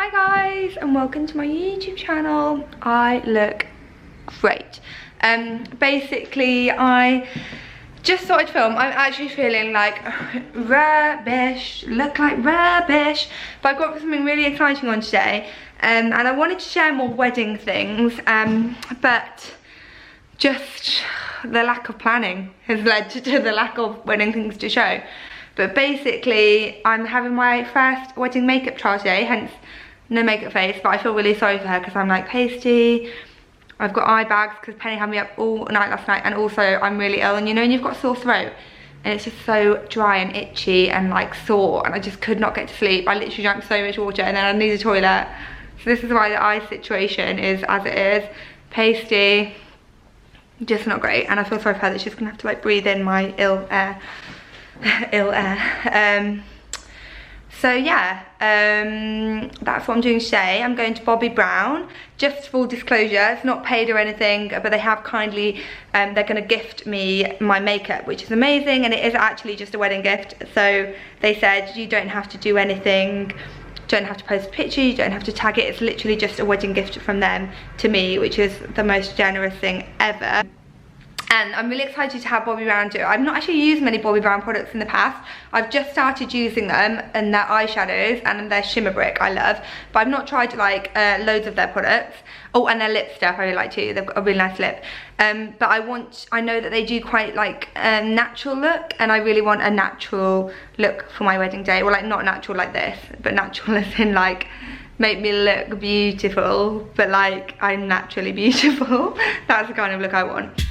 Hi guys and welcome to my YouTube channel. I look great. Basically I just thought I'd film. I'm actually feeling like rubbish, look like rubbish, but I've got something really exciting on today, and I wanted to share more wedding things, but just the lack of planning has led to the lack of wedding things to show. But basically I'm having my first wedding makeup trial today, hence no makeup face, but I feel really sorry for her because I'm like pasty. I've got eye bags because Penny had me up all night last night, and also I'm really ill, and you know when you've got a sore throat and it's just so dry and itchy and like sore, and I just could not get to sleep. I literally drank so much water and then I need a toilet. So this is why the eye situation is as it is. Pasty, just not great, and I feel sorry for her that she's gonna have to like breathe in my ill air. So yeah, that's what I'm doing today. I'm going to Bobbi Brown. Just full disclosure, it's not paid or anything, but they have kindly, they're gonna gift me my makeup, which is amazing, and it is actually just a wedding gift. So they said you don't have to do anything, don't have to post a picture, you don't have to tag it. It's literally just a wedding gift from them to me, which is the most generous thing ever. And I'm really excited to have Bobbi Brown do it. I've not actually used many Bobbi Brown products in the past. I've just started using them and their eyeshadows and their shimmer brick I love. But I've not tried like loads of their products. Oh, and their lip stuff I really like too. They've got a really nice lip. But I know that they do quite like a natural look, and I really want a natural look for my wedding day. Well, like not natural like this, but natural as in like make me look beautiful, but like I'm naturally beautiful. That's the kind of look I want.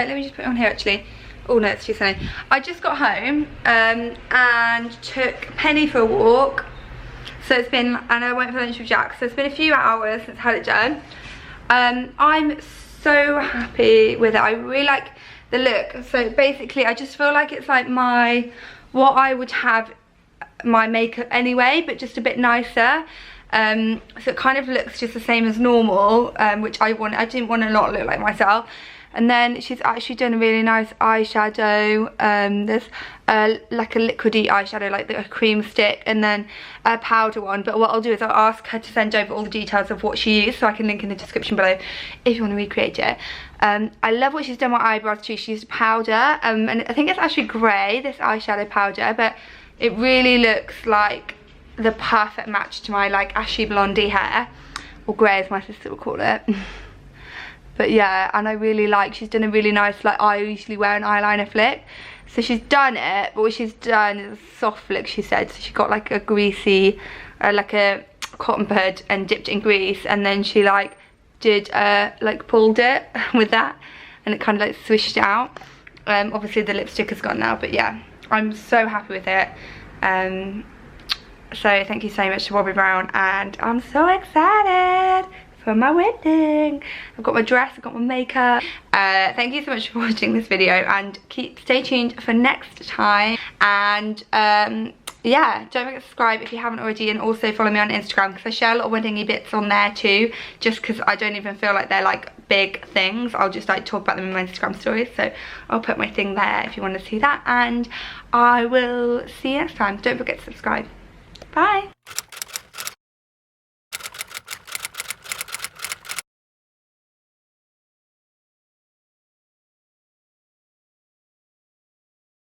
let me just put it on here actually. Oh no, it's too sunny. I just got home and took Penny for a walk. So it's been, and I went for lunch with Jack. So it's been a few hours since I had it done. I'm so happy with it. I really like the look. So basically I just feel like it's like what I would have my makeup anyway, but just a bit nicer. So it kind of looks just the same as normal, which I didn't want to not look like myself. And then she's actually done a really nice eyeshadow. There's like a liquidy eyeshadow, like a cream stick, and then a powder one. But what I'll do is I'll ask her to send over all the details of what she used, so I can link in the description below if you want to recreate it. I love what she's done with my eyebrows too. She used powder, and I think it's actually grey, this eyeshadow powder, but it really looks like the perfect match to my like ashy blondie hair, or grey as my sister would call it. But yeah, and I really like, she's done a really nice, like I usually wear an eyeliner flick. So she's done it, but what she's done is a soft flick, she said. So she got like a greasy, like a cotton bud and dipped it in grease. And then she like did, like pulled it with that. And it kind of like swished it out. Obviously the lipstick is gone now, but yeah, I'm so happy with it. So thank you so much to Bobbi Brown, and I'm so excited for my wedding. I've got my dress, I've got my makeup. Thank you so much for watching this video, and stay tuned for next time. And yeah, don't forget to subscribe if you haven't already, and also follow me on Instagram, because I share a lot of weddingy bits on there too, just because I don't even feel like they're like big things. I'll just like talk about them in my Instagram stories, so I'll put my thing there if you want to see that. And I will see you next time. Don't forget to subscribe. Bye.